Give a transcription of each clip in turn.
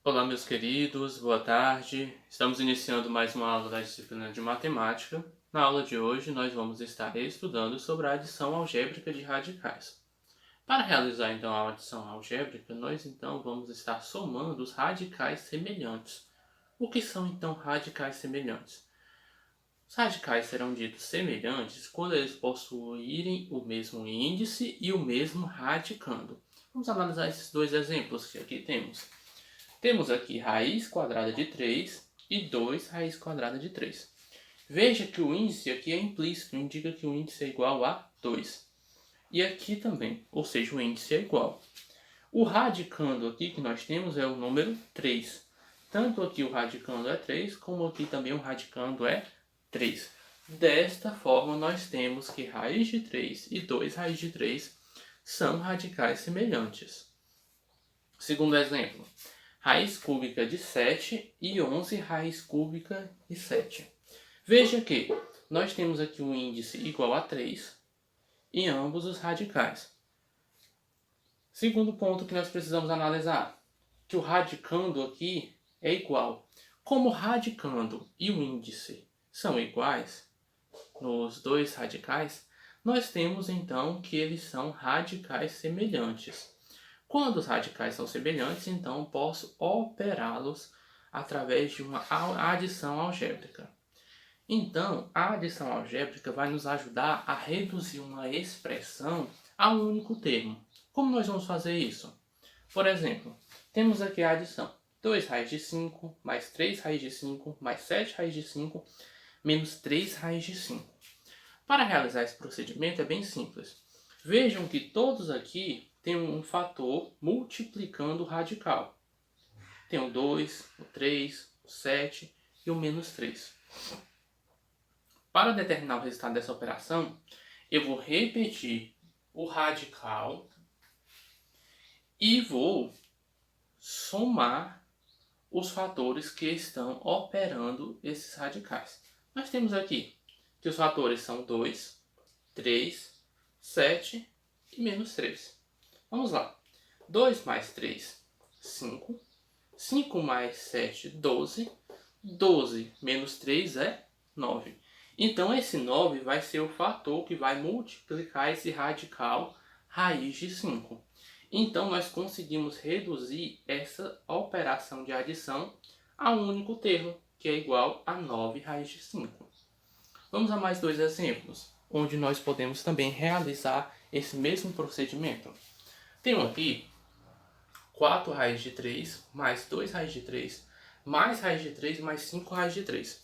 Olá, meus queridos, boa tarde. Estamos iniciando mais uma aula da disciplina de matemática. Na aula de hoje, nós vamos estar estudando sobre a adição algébrica de radicais. Para realizar então a adição algébrica, nós então vamos estar somando os radicais semelhantes. O que são então radicais semelhantes? Os radicais serão ditos semelhantes quando eles possuírem o mesmo índice e o mesmo radicando. Vamos analisar esses dois exemplos que aqui temos. Temos aqui raiz quadrada de 3 e 2 raiz quadrada de 3. Veja que o índice aqui é implícito, indica que o índice é igual a 2. E aqui também, ou seja, o índice é igual. O radicando aqui que nós temos é o número 3. Tanto aqui o radicando é 3, como aqui também o radicando é 3. Desta forma, nós temos que raiz de 3 e 2 raiz de 3 são radicais semelhantes. Segundo exemplo, raiz cúbica de 7 e 11 raiz cúbica de 7. Veja que nós temos aqui um índice igual a 3 em ambos os radicais. Segundo ponto que nós precisamos analisar, que o radicando aqui é igual. Como o radicando e o índice são iguais nos dois radicais, nós temos então que eles são radicais semelhantes. Quando os radicais são semelhantes, então posso operá-los através de uma adição algébrica. Então, a adição algébrica vai nos ajudar a reduzir uma expressão a um único termo. Como nós vamos fazer isso? Por exemplo, temos aqui a adição 2 raiz de 5, mais 3 raiz de 5, mais 7 raiz de 5, menos 3 raiz de 5. Para realizar esse procedimento é bem simples. Vejam que todos aqui têm um fator multiplicando o radical. Tem o 2, o 3, o 7 e o menos 3. Para determinar o resultado dessa operação, eu vou repetir o radical e vou somar os fatores que estão operando esses radicais. Nós temos aqui que os fatores são 2, 3, 7 e menos 3. Vamos lá. 2 mais 3, 5. 5 mais 7, 12. 12 menos 3 é 9. Então, esse 9 vai ser o fator que vai multiplicar esse radical raiz de 5. Então, nós conseguimos reduzir essa operação de adição a um único termo, que é igual a 9 raiz de 5. Vamos a mais dois exemplos, onde nós podemos também realizar esse mesmo procedimento. Tenho aqui 4 raiz de 3, mais 2 raiz de 3, mais raiz de 3, mais 5 raiz de 3.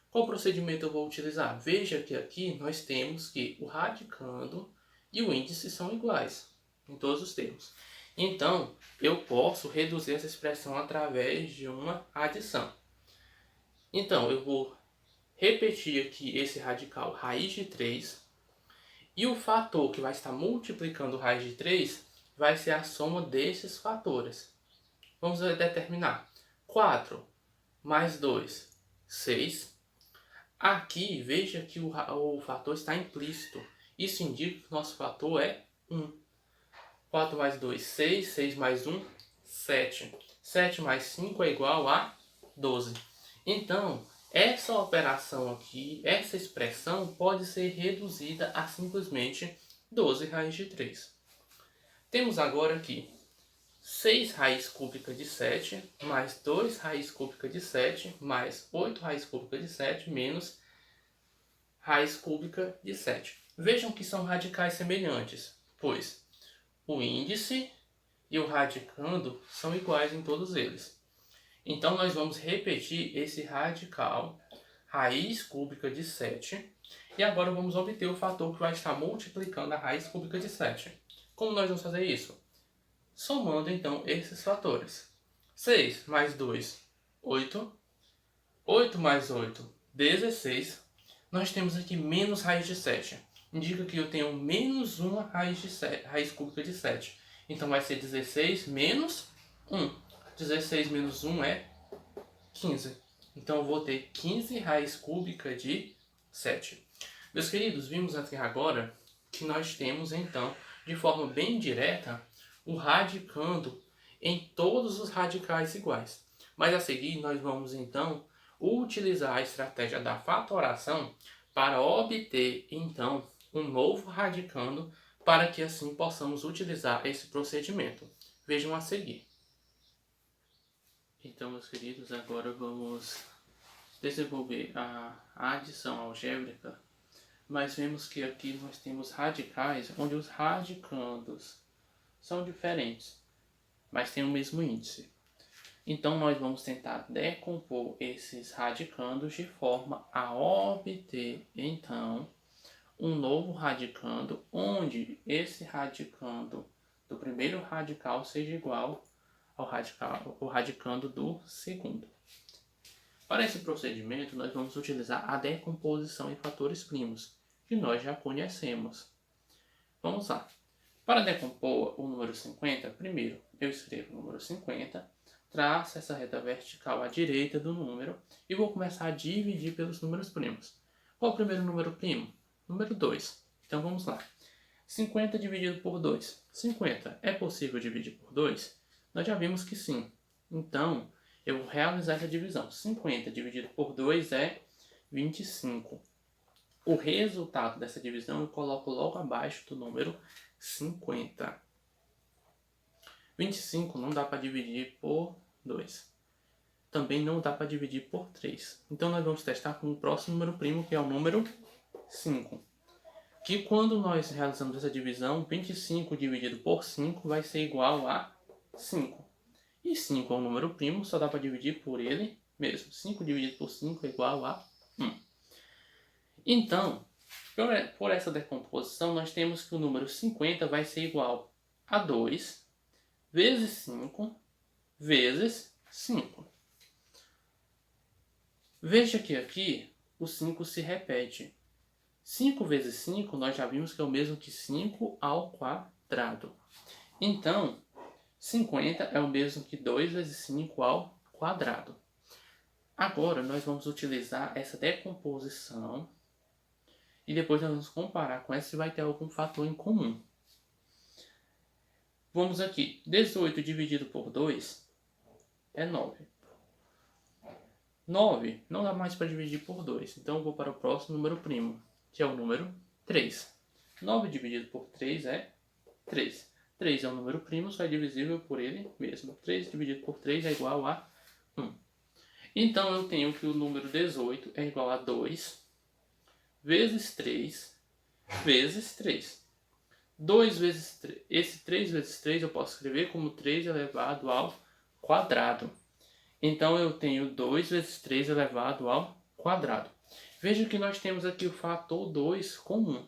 Qual procedimento eu vou utilizar? Veja que aqui nós temos que o radicando e o índice são iguais em todos os termos. Então, eu posso reduzir essa expressão através de uma adição. Então, eu vou repetir aqui esse radical raiz de 3 e o fator que vai estar multiplicando raiz de 3 vai ser a soma desses fatores. Vamos determinar. 4 mais 2, 6. Aqui, veja que o fator está implícito. Isso indica que o nosso fator é 1. 4 mais 2, 6. 6 mais 1, 7. 7 mais 5 é igual a 12. Então, essa operação aqui, essa expressão pode ser reduzida a simplesmente 12 raiz de 3. Temos agora aqui 6 raiz cúbica de 7, mais 2 raiz cúbica de 7, mais 8 raiz cúbica de 7, menos raiz cúbica de 7. Vejam que são radicais semelhantes, pois o índice e o radicando são iguais em todos eles. Então, nós vamos repetir esse radical, raiz cúbica de 7, e agora vamos obter o fator que vai estar multiplicando a raiz cúbica de 7. Como nós vamos fazer isso? Somando, então, esses fatores. 6 mais 2, 8. 8 mais 8, 16. Nós temos aqui menos raiz de 7. Indica que eu tenho menos uma raiz cúbica de 7. Então, vai ser 16 menos 1. 16 menos 1 é 15. Então, eu vou ter 15 raiz cúbica de 7. Meus queridos, vimos até agora que nós temos, então, de forma bem direta, o radicando em todos os radicais iguais. Mas a seguir nós vamos então utilizar a estratégia da fatoração para obter então um novo radicando, para que assim possamos utilizar esse procedimento. Vejam a seguir. Então, meus queridos, agora vamos desenvolver a adição algébrica, mas vemos que aqui nós temos radicais onde os radicandos são diferentes, mas têm o mesmo índice. Então nós vamos tentar decompor esses radicandos de forma a obter então um novo radicando, onde esse radicando do primeiro radical seja igual ao radicando do segundo. Para esse procedimento, nós vamos utilizar a decomposição em fatores primos, que nós já conhecemos. Vamos lá. Para decompor o número 50, primeiro eu escrevo o número 50, traço essa reta vertical à direita do número e vou começar a dividir pelos números primos. Qual é o primeiro número primo? Número 2. Então vamos lá. 50 dividido por 2. 50 é possível dividir por 2? Nós já vimos que sim. Então, eu vou realizar essa divisão. 50 dividido por 2 é 25. O resultado dessa divisão eu coloco logo abaixo do número 50. 25 não dá para dividir por 2. Também não dá para dividir por 3. Então nós vamos testar com o próximo número primo, que é o número 5. Que quando nós realizamos essa divisão, 25 dividido por 5 vai ser igual a 5. E 5 é um número primo, só dá para dividir por ele mesmo. 5 dividido por 5 é igual a 1. Então, por essa decomposição, nós temos que o número 50 vai ser igual a 2 vezes 5 vezes 5. Veja que aqui o 5 se repete. 5 vezes 5 nós já vimos que é o mesmo que 5 ao quadrado. Então, 50 é o mesmo que 2 vezes 5 ao quadrado. Agora nós vamos utilizar essa decomposição e depois nós vamos comparar com essa se vai ter algum fator em comum. Vamos aqui. 18 dividido por 2 é 9. 9 não dá mais para dividir por 2. Então eu vou para o próximo número primo, que é o número 3. 9 dividido por 3 é 3. 3 é um número primo, só é divisível por ele mesmo. 3 dividido por 3 é igual a 1. Então eu tenho que o número 18 é igual a 2 vezes 3 vezes 3. 2 vezes 3. Esse 3 vezes 3 eu posso escrever como 3 elevado ao quadrado. Então eu tenho 2 vezes 3 elevado ao quadrado. Veja que nós temos aqui o fator 2 comum.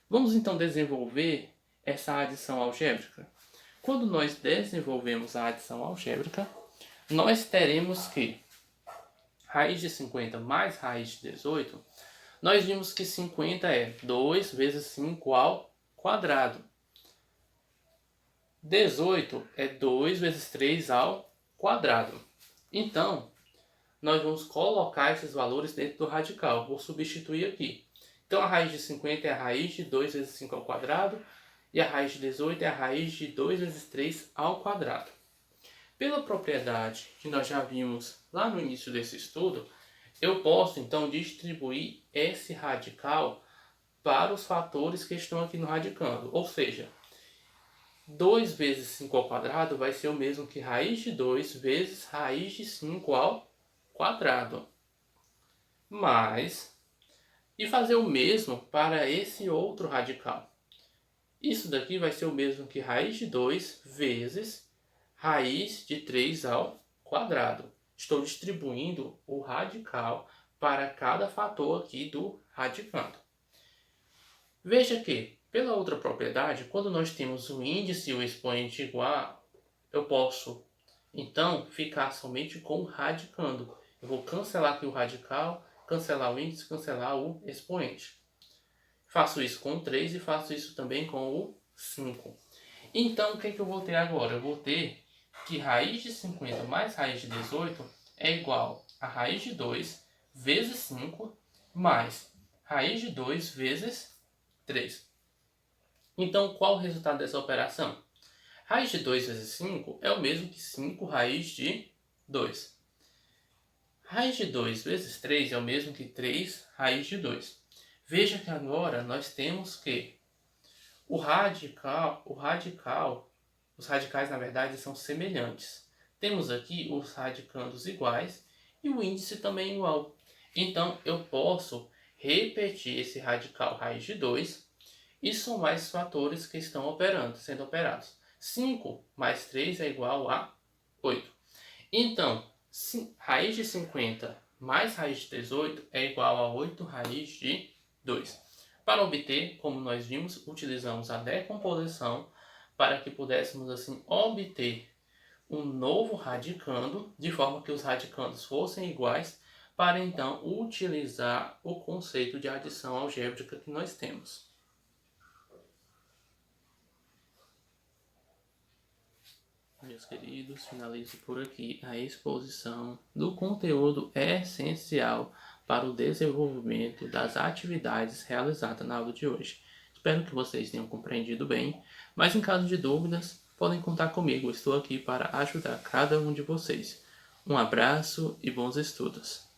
Vamos então desenvolver essa adição algébrica. Quando nós desenvolvemos a adição algébrica, nós teremos que raiz de 50 mais raiz de 18, nós vimos que 50 é 2 vezes 5 ao quadrado. 18 é 2 vezes 3 ao quadrado. Então, nós vamos colocar esses valores dentro do radical. Vou substituir aqui. Então, a raiz de 50 é a raiz de 2 vezes 5 ao quadrado. E a raiz de 18 é a raiz de 2 vezes 3 ao quadrado. Pela propriedade que nós já vimos lá no início desse estudo, eu posso então distribuir esse radical para os fatores que estão aqui no radicando. Ou seja, 2 vezes 5 ao quadrado vai ser o mesmo que raiz de 2 vezes raiz de 5 ao quadrado. E fazer o mesmo para esse outro radical. Isso daqui vai ser o mesmo que raiz de 2 vezes raiz de 3 ao quadrado. Estou distribuindo o radical para cada fator aqui do radicando. Veja que, pela outra propriedade, quando nós temos o índice e o expoente igual, eu posso, então, ficar somente com o radicando. Eu vou cancelar aqui o radical, cancelar o índice, cancelar o expoente. Faço isso com o 3 e faço isso também com o 5. Então, o que eu vou ter agora? Eu vou ter que raiz de 50 mais raiz de 18 é igual a raiz de 2 vezes 5 mais raiz de 2 vezes 3. Então, qual o resultado dessa operação? Raiz de 2 vezes 5 é o mesmo que 5 raiz de 2. Raiz de 2 vezes 3 é o mesmo que 3 raiz de 2. Veja que agora nós temos que os radicais na verdade são semelhantes. Temos aqui os radicandos iguais e o índice também igual. Então eu posso repetir esse radical raiz de 2 e somar esses fatores que estão sendo operados. 5 mais 3 é igual a 8. Então, raiz de 50 mais raiz de 18 é igual a 8 raiz de 2. Para obter, como nós vimos, utilizamos a decomposição para que pudéssemos assim obter um novo radicando, de forma que os radicandos fossem iguais, para então utilizar o conceito de adição algébrica que nós temos. Meus queridos, finalizo por aqui a exposição do conteúdo essencial para o desenvolvimento das atividades realizadas na aula de hoje. Espero que vocês tenham compreendido bem, mas em caso de dúvidas, podem contar comigo. Estou aqui para ajudar cada um de vocês. Um abraço e bons estudos!